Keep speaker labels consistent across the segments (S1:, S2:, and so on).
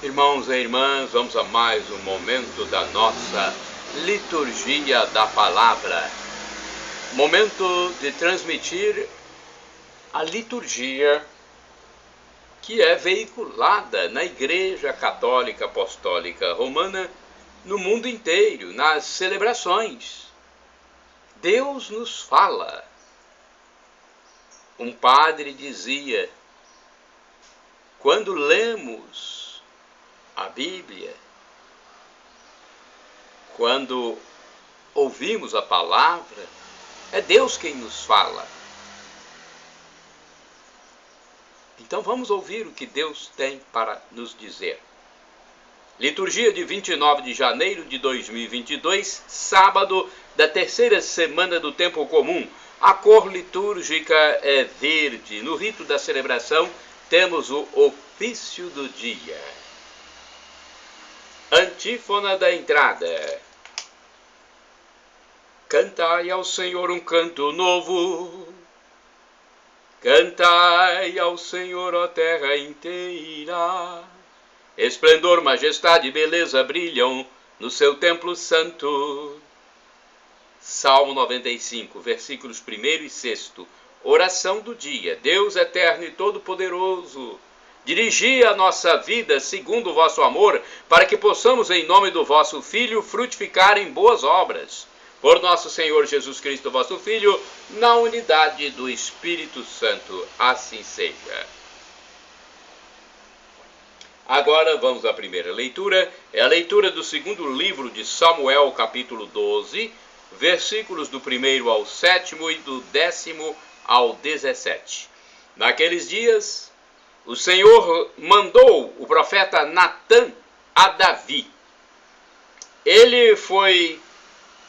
S1: Irmãos e irmãs, vamos a mais um momento da nossa liturgia da palavra. Momento de transmitir a liturgia que é veiculada na Igreja Católica Apostólica Romana no mundo inteiro, nas celebrações. Deus nos fala. Um padre dizia: quando lemos a Bíblia, quando ouvimos a palavra, é Deus quem nos fala. Então vamos ouvir o que Deus tem para nos dizer. Liturgia de 29 de janeiro de 2022, sábado da terceira semana do tempo comum. A cor litúrgica é verde. No rito da celebração temos o ofício do dia. Antífona da entrada. Cantai ao Senhor um canto novo. Cantai ao Senhor, ó terra inteira. Esplendor, majestade e beleza brilham no seu templo santo. Salmo 95, versículos 1 e 6. Oração do dia. Deus eterno e todo-poderoso, dirigi a nossa vida segundo o vosso amor, para que possamos, em nome do vosso Filho, frutificar em boas obras. Por nosso Senhor Jesus Cristo, vosso Filho, na unidade do Espírito Santo. Assim seja. Agora vamos à primeira leitura. É a leitura do segundo livro de Samuel, capítulo 12, versículos do 1º ao 7º e do 10º ao 17. Naqueles dias, o Senhor mandou o profeta Natã a Davi. Ele foi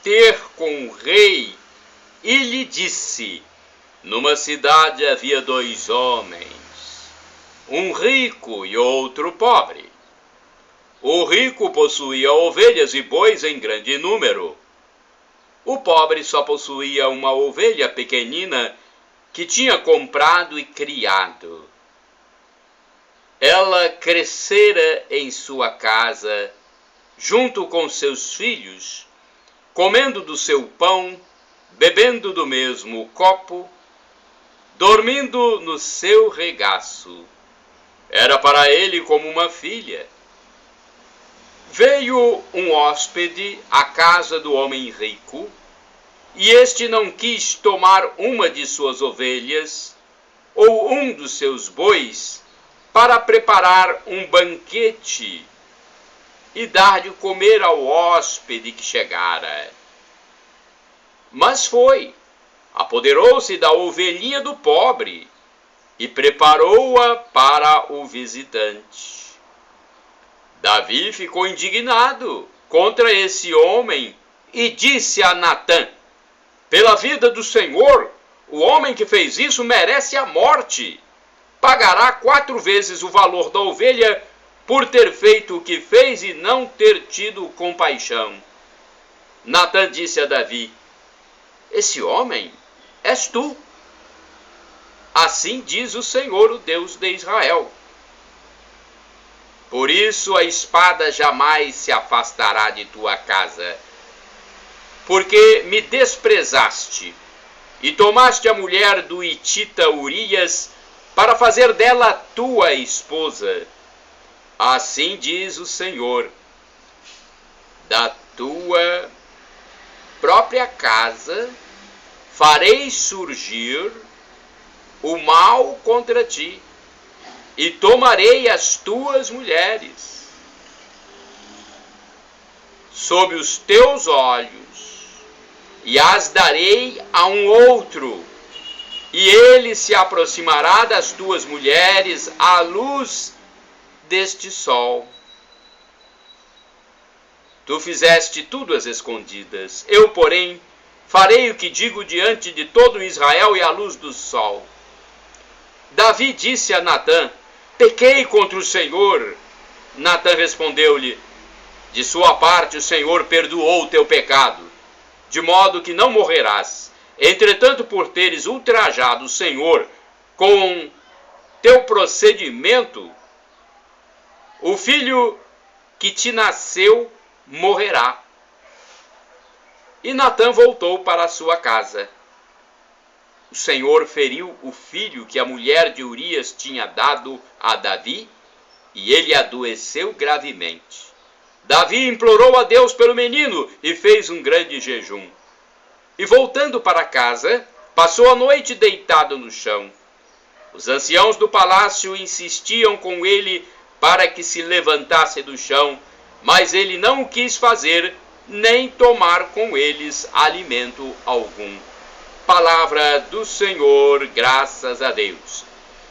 S1: ter com o rei e lhe disse: numa cidade havia 2 homens, um rico e outro pobre. O rico possuía ovelhas e bois em grande número. O pobre só possuía uma ovelha pequenina que tinha comprado e criado. Ela crescera em sua casa, junto com seus filhos, comendo do seu pão, bebendo do mesmo copo, dormindo no seu regaço. Era para ele como uma filha. Veio um hóspede à casa do homem rico, e este não quis tomar uma de suas ovelhas ou um dos seus bois para preparar um banquete e dar de comer ao hóspede que chegara. Mas foi, apoderou-se da ovelhinha do pobre e preparou-a para o visitante. Davi ficou indignado contra esse homem e disse a Natã: pela vida do Senhor, o homem que fez isso merece a morte. Pagará 4 vezes o valor da ovelha por ter feito o que fez e não ter tido compaixão. Natã disse a Davi: esse homem és tu. Assim diz o Senhor, o Deus de Israel: por isso a espada jamais se afastará de tua casa, porque me desprezaste e tomaste a mulher do hitita Urias para fazer dela tua esposa. Assim diz o Senhor: da tua própria casa farei surgir o mal contra ti, e tomarei as tuas mulheres sob os teus olhos, e as darei a um outro, e ele se aproximará das tuas mulheres à luz deste sol. Tu fizeste tudo às escondidas. Eu, porém, farei o que digo diante de todo Israel e à luz do sol. Davi disse a Natã: pequei contra o Senhor. Natã respondeu-lhe: de sua parte o Senhor perdoou o teu pecado, de modo que não morrerás. Entretanto, por teres ultrajado o Senhor com teu procedimento, o filho que te nasceu morrerá. E Natã voltou para a sua casa. O Senhor feriu o filho que a mulher de Urias tinha dado a Davi, e ele adoeceu gravemente. Davi implorou a Deus pelo menino e fez um grande jejum. E voltando para casa, passou a noite deitado no chão. Os anciãos do palácio insistiam com ele para que se levantasse do chão, mas ele não o quis fazer, nem tomar com eles alimento algum. Palavra do Senhor, graças a Deus.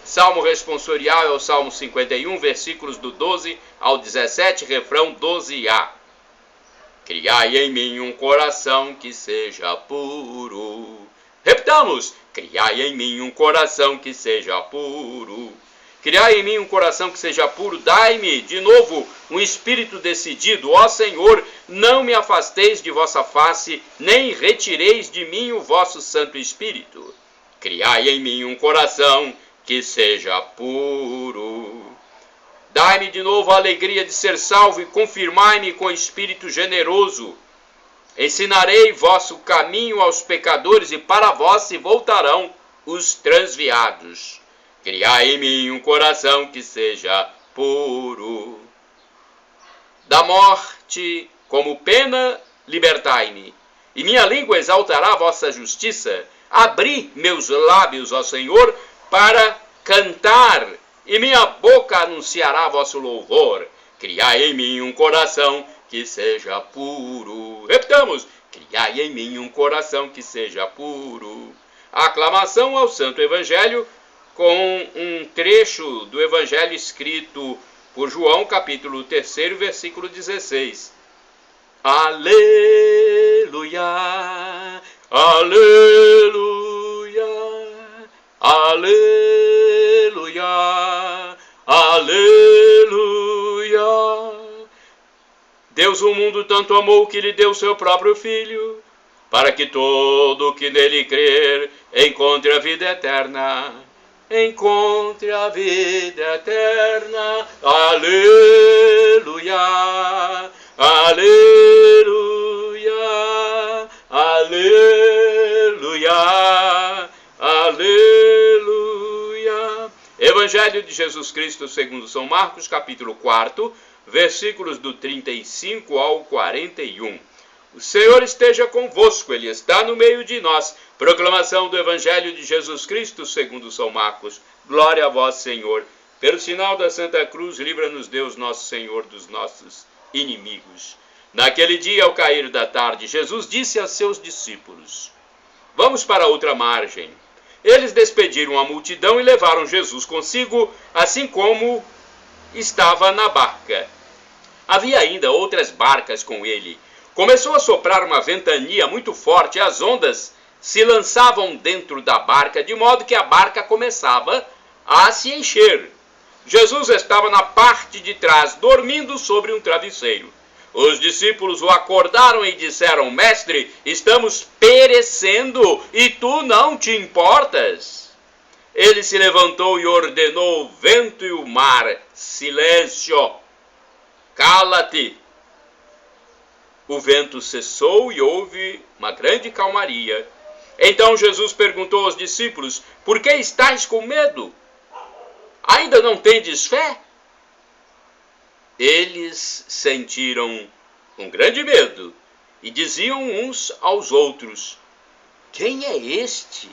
S1: Salmo responsorial é o Salmo 51, versículos do 12 ao 17, refrão 12a. Criai em mim um coração que seja puro. Repitamos: criai em mim um coração que seja puro. Criai em mim um coração que seja puro, dai-me, de novo, um espírito decidido. Ó Senhor, não me afasteis de vossa face, nem retireis de mim o vosso Santo Espírito. Criai em mim um coração que seja puro. Dai-me de novo a alegria de ser salvo e confirmai-me com espírito generoso. Ensinarei vosso caminho aos pecadores e para vós se voltarão os transviados. Criai em mim um coração que seja puro. Da morte, como pena, libertai-me, e minha língua exaltará vossa justiça. Abri meus lábios, ó Senhor, para cantar, e minha boca anunciará vosso louvor. Criai em mim um coração que seja puro. Repitamos: criai em mim um coração que seja puro. Aclamação ao Santo Evangelho, com um trecho do Evangelho escrito por João, capítulo 3, versículo 16. Aleluia, aleluia, aleluia, aleluia. Deus o mundo tanto amou que lhe deu seu próprio Filho, para que todo o que nele crer encontre a vida eterna. Encontre a vida eterna. Aleluia, aleluia, aleluia, aleluia. Evangelho de Jesus Cristo segundo São Marcos, capítulo 4, versículos do 35 ao 41. O Senhor esteja convosco, Ele está no meio de nós. Proclamação do Evangelho de Jesus Cristo segundo São Marcos. Glória a vós, Senhor. Pelo sinal da Santa Cruz, livra-nos Deus nosso Senhor dos nossos inimigos. Naquele dia, ao cair da tarde, Jesus disse a seus discípulos: vamos para outra margem. Eles despediram a multidão e levaram Jesus consigo, assim como estava na barca. Havia ainda outras barcas com ele. Começou a soprar uma ventania muito forte e as ondas se lançavam dentro da barca, de modo que a barca começava a se encher. Jesus estava na parte de trás, dormindo sobre um travesseiro. Os discípulos o acordaram e disseram: mestre, estamos perecendo e tu não te importas? Ele se levantou e ordenou o vento e o mar: silêncio, cala-te. O vento cessou e houve uma grande calmaria. Então Jesus perguntou aos discípulos: por que estáis com medo? Ainda não tendes fé? Eles sentiram um grande medo e diziam uns aos outros: quem é este,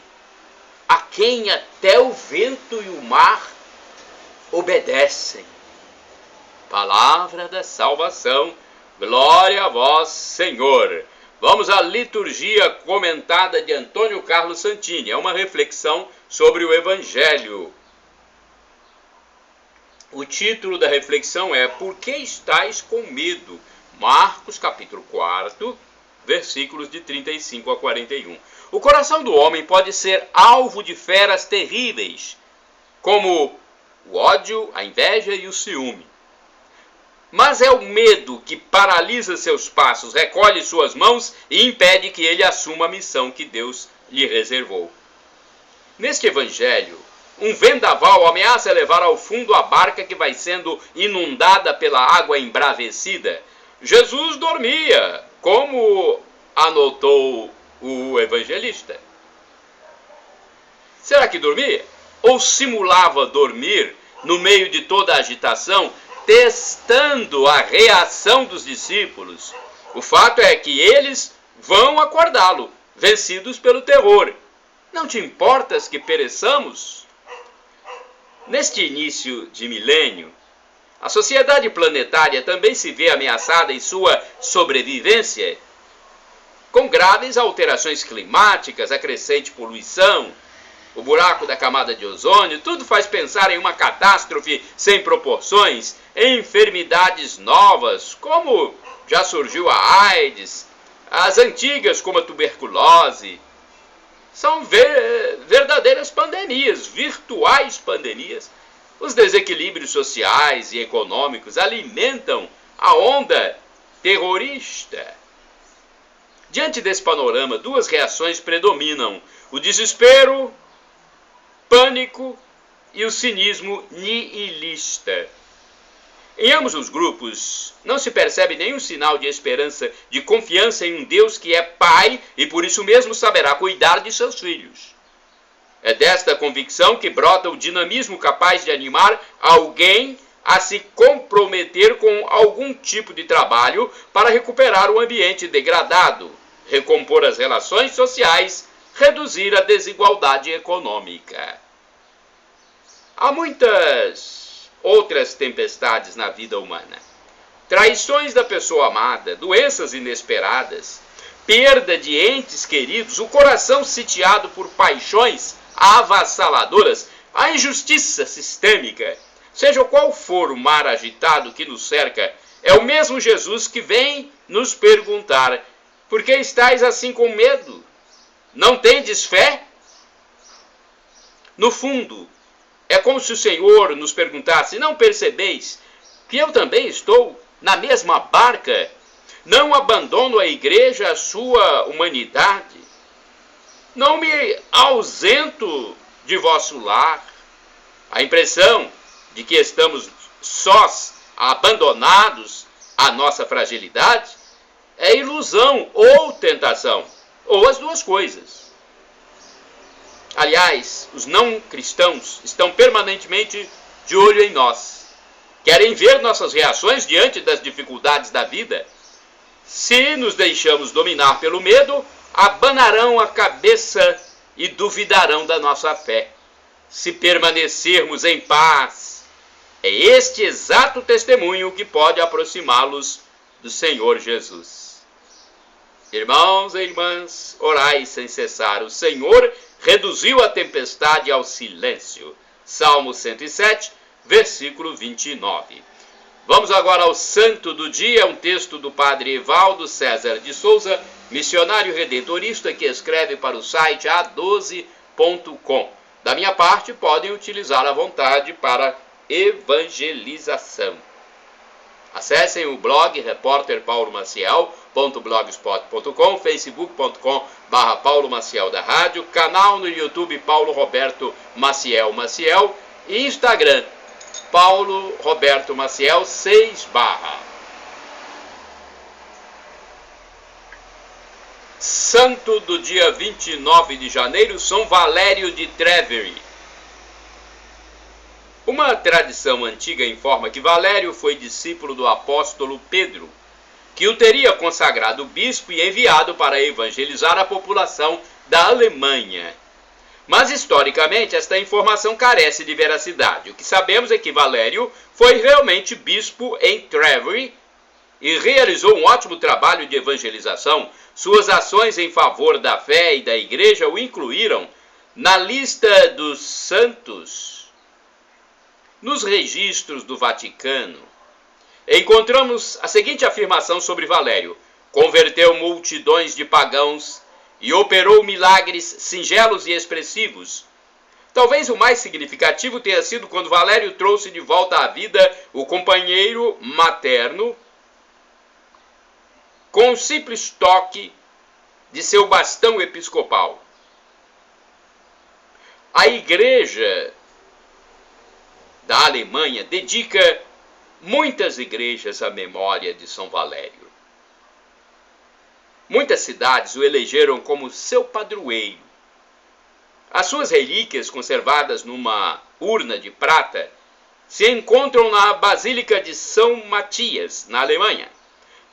S1: a quem até o vento e o mar obedecem? Palavra da salvação. Glória a vós, Senhor. Vamos à liturgia comentada de Antônio Carlos Santini. É uma reflexão sobre o Evangelho. O título da reflexão é: por que estáis com medo? Marcos, capítulo 4, versículos de 35 a 41. O coração do homem pode ser alvo de feras terríveis, como o ódio, a inveja e o ciúme. Mas é o medo que paralisa seus passos, recolhe suas mãos e impede que ele assuma a missão que Deus lhe reservou. Neste Evangelho, um vendaval ameaça levar ao fundo a barca que vai sendo inundada pela água embravecida. Jesus dormia, como anotou o evangelista. Será que dormia? Ou simulava dormir no meio de toda a agitação, testando a reação dos discípulos? O fato é que eles vão acordá-lo, vencidos pelo terror. Não te importas que pereçamos? Neste início de milênio, a sociedade planetária também se vê ameaçada em sua sobrevivência, com graves alterações climáticas, a crescente poluição, o buraco da camada de ozônio. Tudo faz pensar em uma catástrofe sem proporções, enfermidades novas, como já surgiu a AIDS, as antigas como a tuberculose. São verdadeiras pandemias, virtuais pandemias. Os desequilíbrios sociais e econômicos alimentam a onda terrorista. Diante desse panorama, duas reações predominam: o desespero, pânico e o cinismo nihilista. Em ambos os grupos, não se percebe nenhum sinal de esperança, de confiança em um Deus que é Pai e por isso mesmo saberá cuidar de seus filhos. É desta convicção que brota o dinamismo capaz de animar alguém a se comprometer com algum tipo de trabalho para recuperar o ambiente degradado, recompor as relações sociais, reduzir a desigualdade econômica. Há muitas outras tempestades na vida humana. Traições da pessoa amada, doenças inesperadas, perda de entes queridos, o coração sitiado por paixões avassaladoras, a injustiça sistêmica. Seja qual for o mar agitado que nos cerca, é o mesmo Jesus que vem nos perguntar: por que estáis assim com medo? Não tendes fé? No fundo, é como se o Senhor nos perguntasse: não percebeis que eu também estou na mesma barca? Não abandono a igreja, a sua humanidade. Não me ausento de vosso lar. A impressão de que estamos sós, abandonados à nossa fragilidade, é ilusão ou tentação, ou as duas coisas. Aliás, os não cristãos estão permanentemente de olho em nós. Querem ver nossas reações diante das dificuldades da vida. Se nos deixamos dominar pelo medo, abanarão a cabeça e duvidarão da nossa fé. Se permanecermos em paz, é este exato testemunho que pode aproximá-los do Senhor Jesus. Irmãos e irmãs, orai sem cessar. O Senhor reduziu a tempestade ao silêncio. Salmo 107, versículo 29. Vamos agora ao Santo do Dia, um texto do Padre Evaldo César de Souza, missionário redentorista, que escreve para o site a12.com. Da minha parte, podem utilizar à vontade para evangelização. Acessem o blog repórterpaulomaciel.blogspot.com, facebook.com/Paulo Maciel da Rádio, canal no YouTube Paulo Roberto Maciel e Instagram Paulo Roberto Maciel 6/. Santo do dia 29 de janeiro, São Valério de Treveri. Uma tradição antiga informa que Valério foi discípulo do apóstolo Pedro, que o teria consagrado bispo e enviado para evangelizar a população da Alemanha. Mas, historicamente, esta informação carece de veracidade. O que sabemos é que Valério foi realmente bispo em Treveri e realizou um ótimo trabalho de evangelização. Suas ações em favor da fé e da igreja o incluíram na lista dos santos. Nos registros do Vaticano, encontramos a seguinte afirmação sobre Valério: converteu multidões de pagãos e operou milagres singelos e expressivos. Talvez o mais significativo tenha sido quando Valério trouxe de volta à vida o companheiro materno com um simples toque de seu bastão episcopal. A igreja da Alemanha dedica muitas igrejas à memória de São Valério. Muitas cidades o elegeram como seu padroeiro. As suas relíquias, conservadas numa urna de prata, se encontram na Basílica de São Matias, na Alemanha.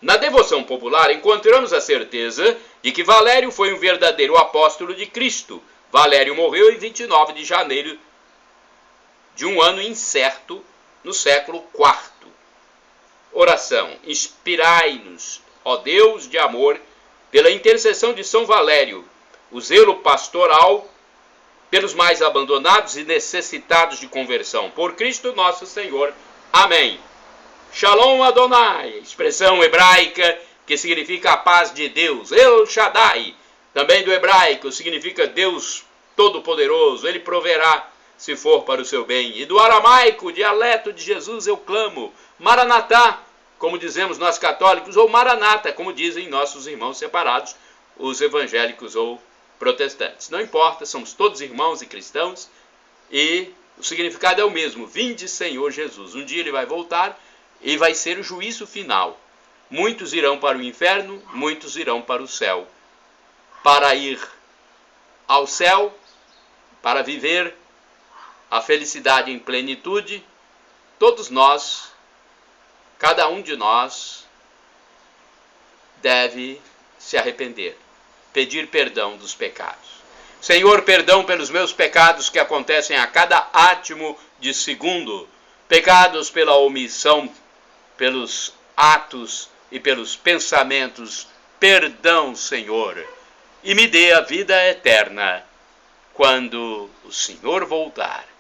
S1: Na devoção popular, encontramos a certeza de que Valério foi um verdadeiro apóstolo de Cristo. Valério morreu em 29 de janeiro de um ano incerto, no século IV. Oração: inspirai-nos, ó Deus de amor, pela intercessão de São Valério, o zelo pastoral pelos mais abandonados e necessitados de conversão. Por Cristo nosso Senhor. Amém. Shalom Adonai, expressão hebraica que significa a paz de Deus. El Shaddai, também do hebraico, significa Deus Todo-Poderoso. Ele proverá, se for para o seu bem. E do aramaico, dialeto de Jesus, eu clamo. Maranatá, como dizemos nós católicos, ou Maranata, como dizem nossos irmãos separados, os evangélicos ou protestantes. Não importa, somos todos irmãos e cristãos, e o significado é o mesmo. Vinde, Senhor Jesus. Um dia ele vai voltar e vai ser o juízo final. Muitos irão para o inferno, muitos irão para o céu. Para ir ao céu, para viver a felicidade em plenitude, todos nós, cada um de nós, deve se arrepender, pedir perdão dos pecados. Senhor, perdão pelos meus pecados que acontecem a cada átimo de segundo, pecados pela omissão, pelos atos e pelos pensamentos. Perdão, Senhor, e me dê a vida eterna quando o Senhor voltar.